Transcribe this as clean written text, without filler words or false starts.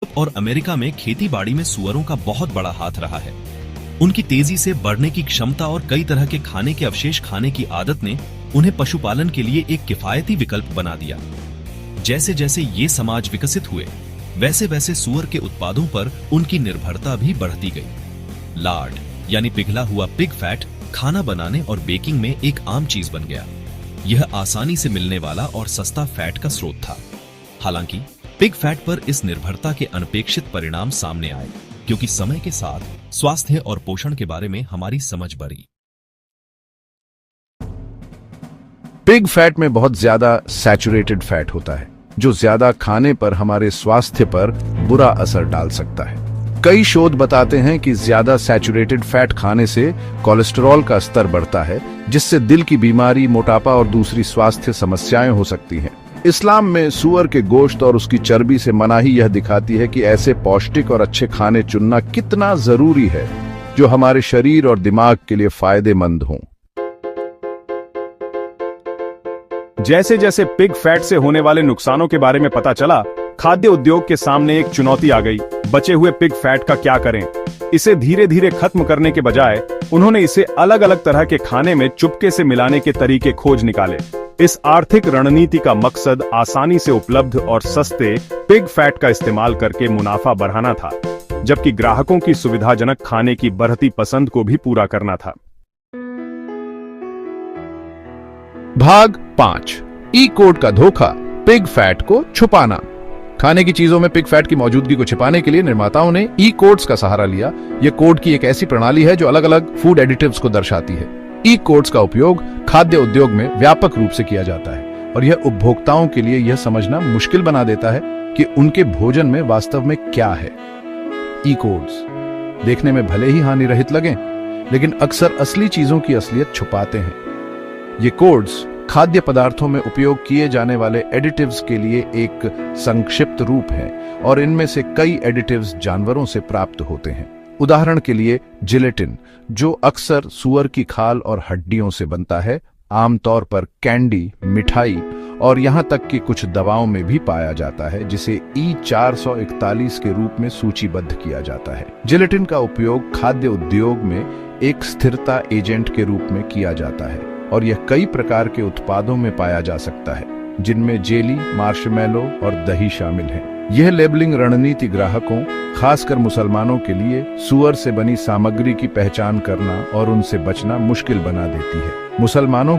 और अमेरिका में खेती बाड़ी में सुअरों का बहुत बड़ा हाथ रहा है। उनकी तेजी से बढ़ने की क्षमता और कई तरह के खाने के अवशेष खाने की आदत ने उन्हें पशुपालन के लिए एक किफायती विकल्प बना दिया। जैसे जैसे ये समाज विकसित हुए, वैसे वैसे सुअर के उत्पादों पर उनकी निर्भरता भी बढ़ती गई। लार्ड यानी पिघला हुआ पिग फैट खाना बनाने और बेकिंग में एक आम चीज बन गया। यह आसानी से मिलने वाला और सस्ता फैट का स्रोत था। हालांकि पिग फैट पर इस निर्भरता के अनपेक्षित परिणाम सामने आए, क्योंकि समय के साथ स्वास्थ्य और पोषण के बारे में हमारी समझ बढ़ी। पिग फैट में बहुत ज्यादा सैचुरेटेड फैट होता है, जो ज्यादा खाने पर हमारे स्वास्थ्य पर बुरा असर डाल सकता है। कई शोध बताते हैं कि ज्यादा सैचुरेटेड फैट खाने से कोलेस्टेरॉल का स्तर बढ़ता है, जिससे दिल की बीमारी, मोटापा और दूसरी स्वास्थ्य समस्याएं हो सकती हैं। इस्लाम में सुअर के गोश्त और उसकी चर्बी से मनाही यह दिखाती है कि ऐसे पौष्टिक और अच्छे खाने चुनना कितना जरूरी है, जो हमारे शरीर और दिमाग के लिए फायदेमंद हों। जैसे जैसे पिग फैट से होने वाले नुकसानों के बारे में पता चला, खाद्य उद्योग के सामने एक चुनौती आ गई। बचे हुए पिग फैट का क्या करें? इसे धीरे धीरे खत्म करने के बजाय उन्होंने इसे अलग अलग तरह के खाने में चुपके से मिलाने के तरीके खोज निकाले। इस आर्थिक रणनीति का मकसद आसानी से उपलब्ध और सस्ते पिग फैट का इस्तेमाल करके मुनाफा बढ़ाना था, जबकि ग्राहकों की सुविधाजनक खाने की बढ़ती पसंद को भी पूरा करना था। भाग 5, ई कोड का धोखा, पिग फैट को छुपाना। खाने की चीजों में पिग फैट की मौजूदगी को छिपाने के लिए निर्माताओं ने ई कोड्स का सहारा लिया। यह कोड की एक ऐसी प्रणाली है जो अलग अलग फूड एडिटिव्स को दर्शाती है। ई कोड्स का उपयोग खाद्य उद्योग में व्यापक रूप से किया जाता है, और यह उपभोक्ताओं के लिए यह समझना मुश्किल बना देता है कि उनके भोजन में वास्तव में क्या है। ई कोड्स देखने में भले ही हानिरहित लगें, लेकिन अक्सर असली चीजों की असलियत छुपाते हैं। ये कोड्स खाद्य पदार्थों में उपयोग किए जाने वाले एडिटिव्स के लिए एक संक्षिप्त रूप हैं, और इनमें से कई एडिटिव्स जानवरों से प्राप्त होते हैं। उदाहरण के लिए जिलेटिन, जो अक्सर सुअर की खाल और हड्डियों से बनता है, आमतौर पर कैंडी, मिठाई और यहां तक कि कुछ दवाओं में भी पाया जाता है, जिसे E441 के रूप में सूचीबद्ध किया जाता है। जिलेटिन का उपयोग खाद्य उद्योग में एक स्थिरता एजेंट के रूप में किया जाता है, और यह कई प्रकार के उत्पादों में पाया जा सकता है, जिनमें जेली, मार्शमैलो और दही शामिल हैं। यह लेबलिंग रणनीति ग्राहकों, खासकर मुसलमानों के लिए सुअर से बनी सामग्री की पहचान करना और उनसे बचना मुश्किल बना देती है। मुसलमानों